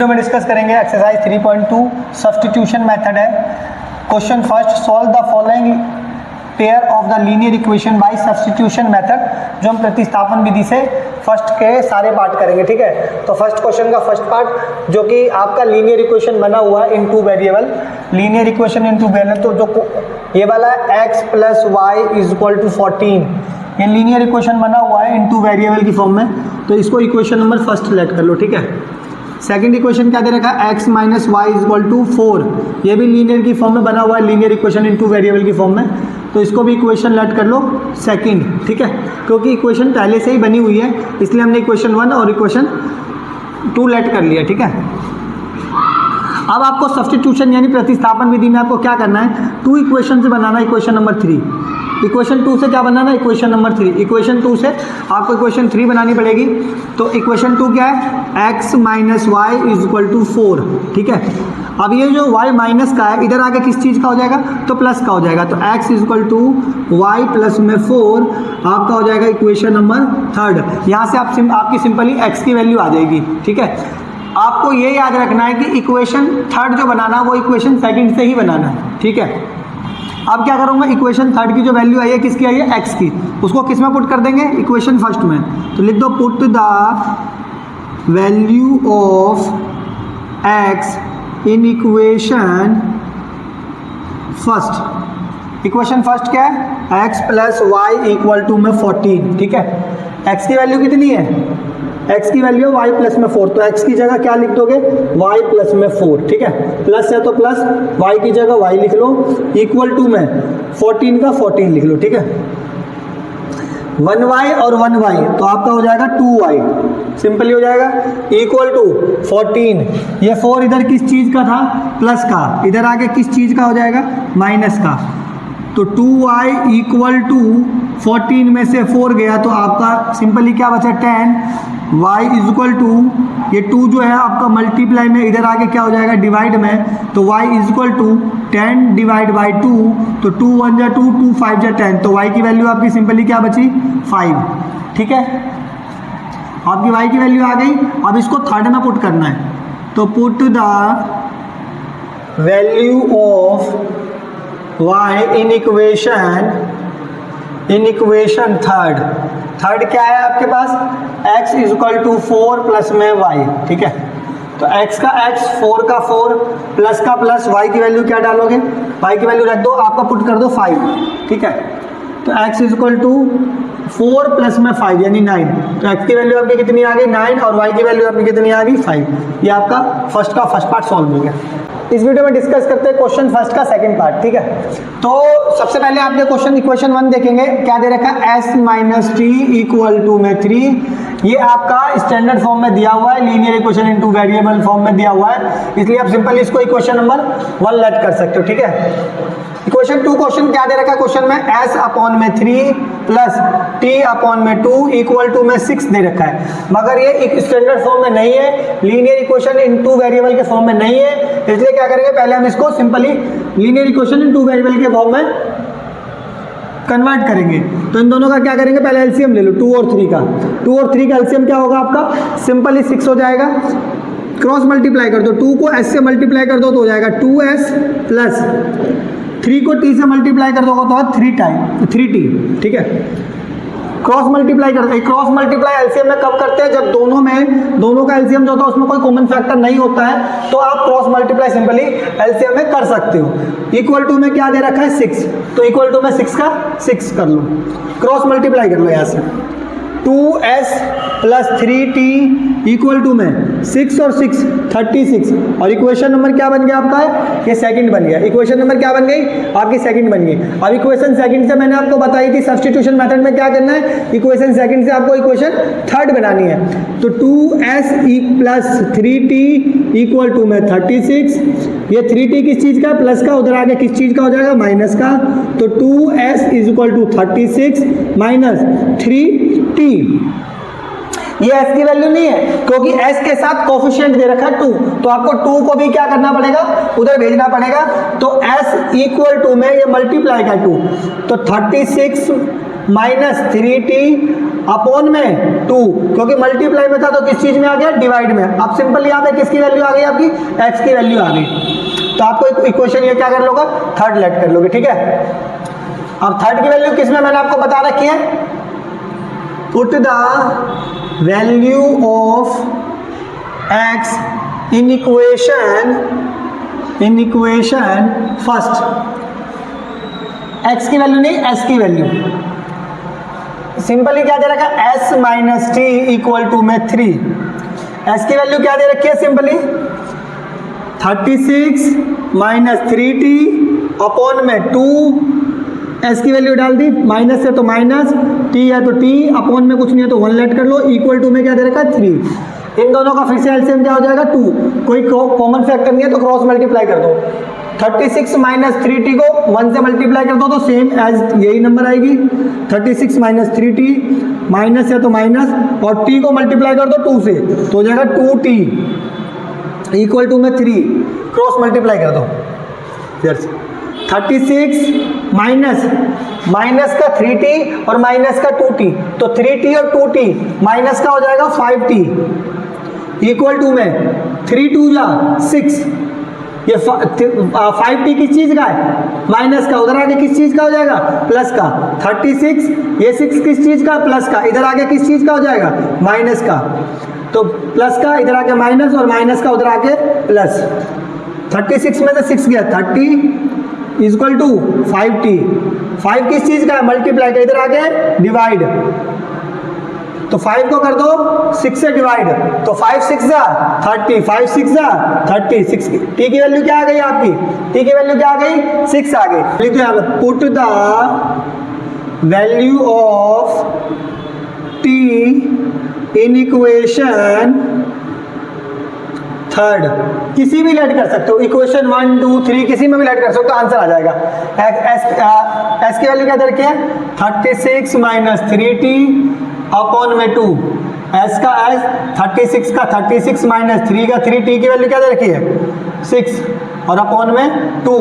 में डिस्कस करेंगे exercise 3.2 substitution method है। Question first, solve the following pair of the linear equation by substitution method. जो हम प्रतिस्थापन विधि से फर्स्ट के सारे पार्ट करेंगे, ठीक है। तो फर्स्ट क्वेश्चन का फर्स्ट पार्ट जो कि आपका लीनियर इक्वेशन बना हुआ है in two variable, linear equation in two variable. तो जो ये वाला x plus Y is equal to 14, ये लीनियर इक्वेशन बना हुआ है इन टू वेरिएबल की फॉर्म में। तो इसको इक्वेशन नंबर फर्स्ट लेट कर लो, ठीक है। सेकंड इक्वेशन क्या दे रखा है, x minus Y is equal to 4, ये भी लीनियर की फॉर्म में बना हुआ है, linear equation in two variable की फॉर्म में। तो इसको भी इक्वेशन लेट कर लो सेकंड, ठीक है, क्योंकि इक्वेशन पहले से ही बनी हुई है इसलिए हमने इक्वेशन 1 और इक्वेशन 2 लेट कर लिया, ठीक है। अब आपको सब्स्टिट्यूशन यानी प्रतिस्थापन विधि में आपको क्या करना है, 2 इक्वेशन से बनाना है इक्वेशन नंबर 3। इक्वेशन 2 से क्या बनाना है, इक्वेशन नंबर 3। इक्वेशन 2 से आपको इक्वेशन 3 बनानी पड़ेगी। तो इक्वेशन 2 क्या है, x minus Y is equal to 4, ठीक है। अब ये जो y माइनस का है इधर आगे किस चीज़ का हो जाएगा, तो प्लस का हो जाएगा। तो x is equal to Y plus में 4 आपका हो जाएगा इक्वेशन नंबर 3। यहाँ से आपकी सिंपली x की वैल्यू आ जाएगी, ठीक है। आपको ये याद रखना है कि इक्वेशन 3 जो बनाना है वो इक्वेशन 2 से ही बनाना है, ठीक है। अब क्या करूँगा, इक्वेशन 3 की जो वैल्यू आई है किसकी आई है, x की, उसको किस में पुट कर देंगे, इक्वेशन फर्स्ट में। तो लिख दो put the value of x in equation first. Equation first क्या है, x plus Y equal to में 14, ठीक है। x की वैल्यू कितनी है, x की वैल्यू है y प्लस में 4, तो x की जगह क्या लिख दोगे, y प्लस में 4, ठीक है। प्लस है तो प्लस, y की जगह y लिख लो, इक्वल टू में 14 का 14 लिख लो, ठीक है। 1y और 1y तो आपका हो जाएगा 2y, सिंपली हो जाएगा, इक्वल टू 14। ये 4 इधर किस चीज़ का था, प्लस का, इधर आगे किस चीज़ का हो जाएगा, माइनस का। तो 2y इक्वल टू 14 में से 4 गया तो आपका सिंपली क्या बचा, 10। y इज इक्वल टू, ये 2 जो है आपका मल्टीप्लाई में, इधर आगे क्या हो जाएगा, डिवाइड में। तो y is equal to 10 divide by 2, तो 2 1 जा 2, 2 5 जा 10, तो y की वैल्यू आपकी सिंपली क्या बची, 5, ठीक है। आपकी y की वैल्यू आ गई। अब इसको 3 में पुट करना है, तो put the value of y in equation third क्या है आपके पास, x is equal to 4 plus में y, ठीक है। तो x का x, 4 का 4, प्लस का प्लस, y की वैल्यू क्या डालोगे, y की वैल्यू रख दो, आपका पुट कर दो 5, ठीक है। तो x is equal to 4 plus में 5 यानी 9, तो x की वैल्यू आपकी कितनी आ गई, 9, और y की वैल्यू आपकी कितनी आ गई, 5। ये आपका फर्स्ट पार्ट सॉल्व हो गया। इस वीडियो में डिस्कस करते हैं क्वेश्चन फर्स्ट का सेकंड पार्ट, ठीक है। तो सबसे पहले आपने इक्वेशन 1 देखेंगे, क्या दे रखा है, s minus T equal to में 3। ये आपका स्टैंडर्ड फॉर्म में दिया हुआ है, linear equation into variable form में दिया हुआ है, इसलिए आप सिंपल इसको इक्वेशन नंबर 1 लेट कर सकते हो, ठीक है। इक्वेशन 2 क्वेश्चन क्या दे रखा है, क्वेश्चन में s अपॉन में 3 प्लस t अपॉन में 2 इक्वल टू में 6 दे रखा है, मगर ये एक स्टैंडर्ड फॉर्म में नहीं है, लीनियर इक्वेशन इनटू वेरिएबल के फॉर्म में नहीं है, इसलिए क्या करेंगे, पहले हम इसको simply linear equation into variable के फॉर्म में कन्वर्ट करेंगे। तो इन दोनों का क्या करेंगे, पहले एलसीएम ले लो, 2 और 3 का। 2 और 3 का एलसीएम क्या होगा आपका, सिंपली 6 हो जाएगा। क्रॉस मल्टीप्लाई कर दो, 2 को s से मल्टीप्लाई कर दो तो हो जाएगा 2s प्लस 3 को t से मल्टीप्लाई कर दोगे तो 3t, ठीक है। क्रॉस मल्टीप्लाई करते हैं, क्रॉस मल्टीप्लाई एलसीएम में कब करते हैं, जब दोनों का एलसीएम जो होता है उसमें कोई कॉमन फैक्टर नहीं होता है, तो आप क्रॉस मल्टीप्लाई सिंपली एलसीएम में कर सकते हो। इक्वल टू में क्या दे रखा है, 6, तो इक्वल टू में 6 का 6 कर लो, क्रॉस मल्टीप्लाई कर लो यहाँ से, 2s plus 3t equal to में 6 और 6 36, और इक्वेशन नंबर क्या बन गया आपका, ये सेकंड बन गया। इक्वेशन नंबर क्या बन गई, आपकी सेकंड बन गई। अब इक्वेशन सेकंड से मैंने आपको बताई थी सब्स्टिट्यूशन मेथड में क्या करना है, इक्वेशन सेकंड से आपको इक्वेशन थर्ड बनानी है। तो 2s plus 3t equal to में 36, ये 3t किस चीज़ का, प्लस का, उधर आगे किस चीज़ का हो जाएगा, माइनस का। तो 2s is equal to 36 minus 3t, ये s की वैल्यू नहीं है क्योंकि s के साथ कोफिशिएंट दे रखा है 2, तो आपको 2 को भी क्या करना पड़ेगा, उधर भेजना पड़ेगा। तो s इक्वल टू में ये मल्टीप्लाई का 2, तो 36 माइनस 3t अपॉन में 2, क्योंकि मल्टीप्लाई में था तो किस चीज में आ गया, डिवाइड में। अब सिंपल यहाँ पे किसकी वैल्यू आ गई आपकी, x की वैल्यू आ गई। तो आपको इक्वेशन ये क्या कर लोगे, थर्ड लेट कर लोगे, ठीक है। अब थर्ड की वैल्यू किस में मैंने आपको बता रखी है, put the value of x in equation first. x की वैल्यू नहीं, s की वैल्यू। सिंपली क्या दे रखा है, s minus T equal to में 3। s की वैल्यू क्या दे रखी है, सिंपली 36 माइनस 3t अपॉन में 2। s की वैल्यू डाल दी, माइनस है तो माइनस, t है तो t, अपॉन में कुछ नहीं है तो 1 लेट कर लो, इक्वल टू में क्या दे रखा है, 3। इन दोनों का फिर से एलसीएम क्या हो जाएगा, 2। कोई कॉमन फैक्टर नहीं है तो क्रॉस मल्टीप्लाई कर दो। 36 माइनस 3t को 1 से मल्टीप्लाई कर दो तो सेम एज यही नंबर आएगी। 36 माइनस 3t, माइनस है तो माइनस, और t को मल्टीप्लाई कर दो 2 से तो हो जाएगा 2t इक्वल टू में 3। क्रॉस मल्टीप्लाई कर दो, 36 माइनस का 3t और माइनस का 2t, तो 3t और 2t माइनस का हो जाएगा 5t इक्वल टू में 3 2 जा 6। ये 5t किस चीज का है, माइनस का, उधर आगे किस चीज का हो जाएगा, प्लस का। 36 ये 6 किस चीज का, प्लस का, इधर आगे किस चीज का हो जाएगा, माइनस का। तो प्लस का इधर आके माइनस और माइनस का उधर आके प्लस। 36 में से 6 गया, 30 इक्वल टू 5t। 5 किस चीज का है, मल्टीप्लाई का, इधर आके डिवाइड। तो 5 को कर दो 6 से डिवाइड, तो 5 6 जा 30, 5 6 जा 30। 6 टी की वैल्यू क्या आ गई आपकी, टी की वैल्यू क्या आ गई, 6 आ गई। लिख दो यहाँ पे, put the value of T in equation third. किसी भी लेट कर सकते हो, इक्वेशन 1 2 3 किसी में भी लेट कर सकते हो, आंसर आ जाएगा। एस की वैल्यू क्या दे रखी है, 36 माइनस 3t अपॉन में 2। एस का एस, 36 का 36 माइनस 3 का 3t की वैल्यू क्या दे रखी है, 6 और अपॉन में 2।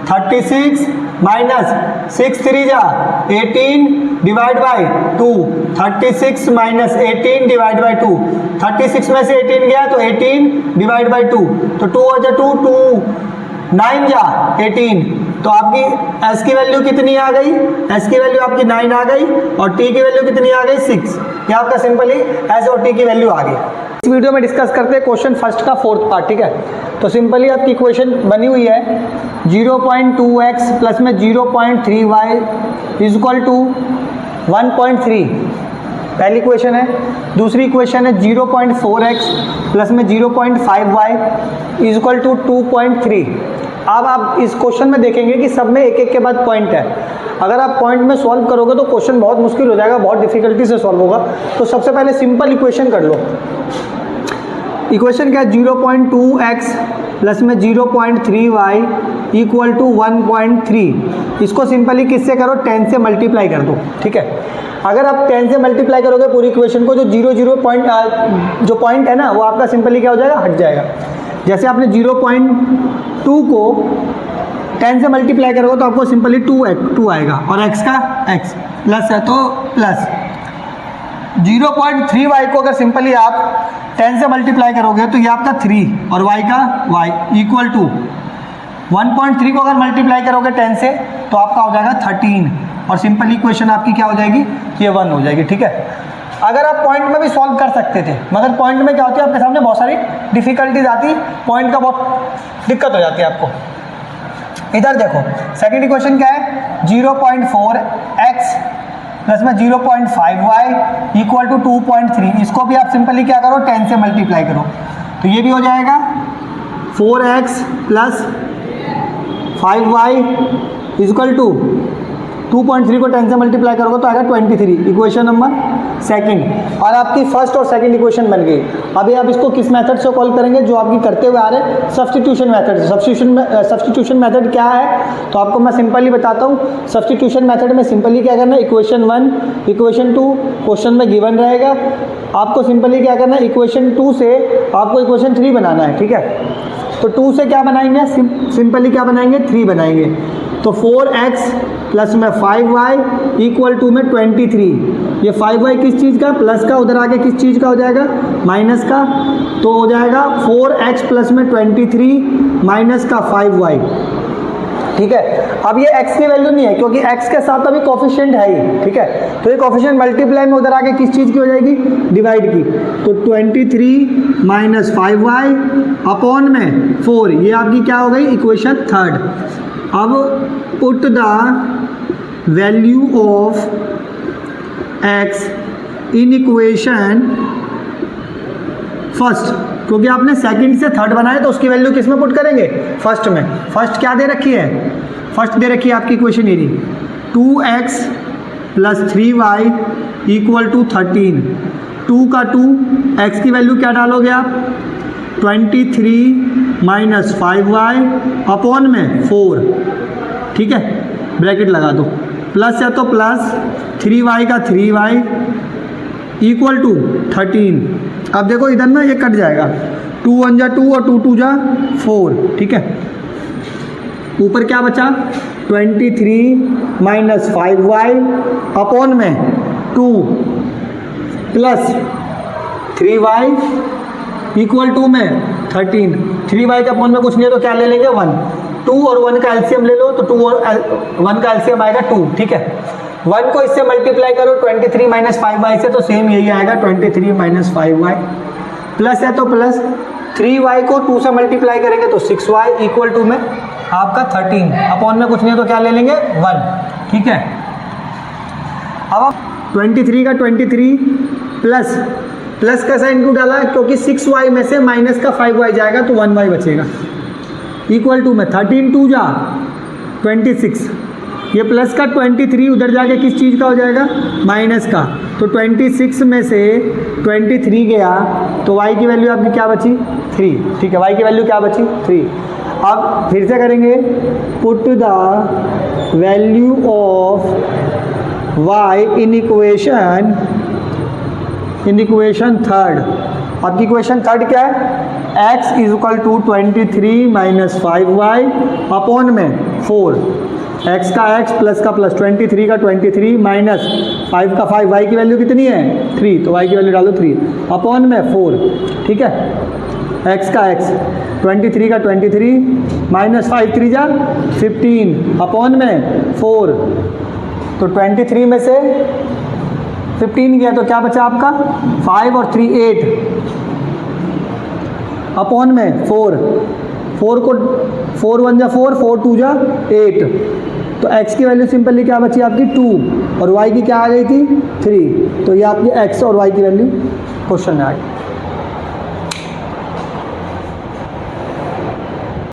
36 माइनस 6 3 जा 18 divide by 2। 36 minus 18 divide by 2। 36 में से 18 गया तो 18 डिवाइड बाई 2, तो 2 हो जा 2 2 9 जा 18। तो आपकी s की वैल्यू कितनी आ गई, s की वैल्यू आपकी 9 आ गई और t की वैल्यू कितनी आ गई, 6। ये आपका सिंपली s और t की वैल्यू आ गई। इस वीडियो में डिस्कस करते हैं क्वेश्चन फर्स्ट का 4th पार्ट, ठीक है। तो सिंपली आपकी इक्वेशन बनी हुई है 0.2x प्लस में 0.3y इज इक्वल टू 1.3, पहली इक्वेशन है। दूसरी इक्वेशन है 0.4x प्लस में 0.5y इज इक्वल टू 2.3। अब आप इस क्वेश्चन में देखेंगे कि सब में एक एक के बाद पॉइंट है। अगर आप पॉइंट में सॉल्व करोगे तो क्वेश्चन बहुत मुश्किल हो जाएगा, बहुत डिफिकल्टी से सॉल्व होगा। तो सबसे पहले सिंपल इक्वेशन कर लो। इक्वेशन क्या है, 0.2x प्लस में 0.3y इक्वल टू 1.3। इसको सिंपली किससे करो, 10 से मल्टीप्लाई कर दो, ठीक है। अगर आप 10 से मल्टीप्लाई करोगे पूरी इक्वेशन को, जो 0 पॉइंट जो पॉइंट है ना वो आपका सिंपली क्या हो जाएगा, हट जाएगा। जैसे आपने 0.2 को 10 से मल्टीप्लाई करोगे तो आपको सिंपली 2 आएगा, और x का x प्लस है तो प्लस। 0.3y को अगर सिंपली आप 10 से मल्टीप्लाई करोगे तो ये आपका 3 और y का y इक्वल टू 1.3 को अगर मल्टीप्लाई करोगे 10 से तो आपका हो जाएगा 13, और सिंपल इक्वेशन आपकी क्या हो जाएगी, ये 1 हो जाएगी, ठीक है। अगर आप पॉइंट में भी सॉल्व कर सकते थे, मगर पॉइंट में क्या होती है, आपके सामने बहुत सारी डिफिकल्टीज आती, पॉइंट का बहुत दिक्कत हो जाती है आपको। इधर देखो सेकंड इक्वेशन क्या है, 0.4x प्लस में 0.5y इक्वल टू 2.3। इसको भी आप सिंपली क्या करो, 10 से मल्टीप्लाई करो, तो ये भी हो जाएगा 4x plus 5y equal to 2.3 को 10 से मल्टीप्लाई करोगे तो आएगा 23, इक्वेशन नंबर सेकंड। और आपकी फर्स्ट और सेकंड इक्वेशन बन गई। अभी आप इसको किस मेथड से सॉल्व करेंगे, जो आपकी करते हुए आ रहे हैं सब्स्टिट्यूशन मेथड से। सब्स्टिट्यूशन मेथड क्या है, तो आपको मैं सिंपली बताता हूँ। सब्स्टिट्यूशन मेथड में सिंपली क्या करना है, इक्वेशन 1 इक्वेशन 2 क्वेश्चन में गिवन रहेगा, आपको सिंपली क्या करना है, इक्वेशन 2 से आपको इक्वेशन 3 बनाना है, ठीक है। तो 2 से क्या बनाएंगे, सिंपली क्या बनाएंगे, 3 बनाएंगे। तो 4x प्लस में 5y इक्वल टू में 23। ये 5y किस चीज़ का, प्लस का, उधर आगे किस चीज़ का हो जाएगा, माइनस का। तो हो जाएगा 4x प्लस में 23 माइनस का 5y। ठीक है, अब ये x की वैल्यू नहीं है क्योंकि x के साथ अभी कोफिशिएंट है ही। ठीक है, तो ये कोफिशिएंट मल्टीप्लाई में उधर आगे किस चीज़ की हो जाएगी, डिवाइड की। तो 23 माइनस 5y अपॉन में 4, ये आपकी क्या हो गई, इक्वेशन थर्ड। अब put the value of x in equation first, क्योंकि आपने सेकंड से थर्ड बनाया तो उसकी वैल्यू किस में पुट करेंगे, फर्स्ट में। फर्स्ट क्या दे रखी है, फर्स्ट दे रखी है आपकी इक्वेशन ये 2x plus 3y equal to 13। 2 का 2, x की वैल्यू क्या डालोगे आप, 23 माइनस 5y अपॉन में 4। ठीक है, ब्रैकेट लगा दो, प्लस है तो प्लस 3y का 3y इक्वल टू 13। अब देखो इधर ना ये कट जाएगा, 2 1 जा 2 और 2 2 जा 4। ठीक है, ऊपर क्या बचा, 23 माइनस 5y अपॉन में 2 प्लस 3y इक्वल टू में 13। 3y के अपॉन में कुछ नहीं है तो क्या ले लेंगे, 1। 2 और 1 का एलसीएम ले लो तो 2 और 1 का एलसीएम आएगा 2। ठीक है, 1 को इससे मल्टीप्लाई करो 23 माइनस 5y से, तो सेम यही आएगा 23 माइनस 5y। प्लस है तो प्लस 3y को 2 से मल्टीप्लाई करेंगे तो 6y इक्वल टू में आपका 13। अपॉन में कुछ नहीं है तो क्या ले लेंगे, 1। ठीक है, अब 23 का 23 प्लस प्लस का साइन क्यों डाला, क्योंकि 6y में से माइनस का 5y जाएगा तो 1y बचेगा इक्वल टू में 13 2 जा 26। ये प्लस का 23 उधर जाके किस चीज़ का हो जाएगा, माइनस का। तो 26 में से 23 गया तो y की वैल्यू आपकी क्या बची, 3। ठीक है, y की वैल्यू क्या बची, 3। अब फिर से करेंगे, put the value of y in equation third. आपकी इक्वेशन थर्ड क्या है, x is equal to 23 minus 5y upon में 4। x का x प्लस का प्लस 23 का 23 माइनस 5 का 5, y की वैल्यू कितनी है, 3, तो y की वैल्यू डालो 3 अपॉन में 4। ठीक है, x का x 23 का 23 माइनस 5 3 जा 15 अपॉन में 4। तो 23 में से 15 गया तो क्या बचा आपका, 5 और 3 8 अपॉन में 4। 4 को 4 1 जा 4, 4 2 जा 8। तो x की वैल्यू सिंपली क्या बची आपकी, 2, और y की क्या आ गई थी, 3। तो ये आपकी x और y की वैल्यू क्वेश्चन में आ गई।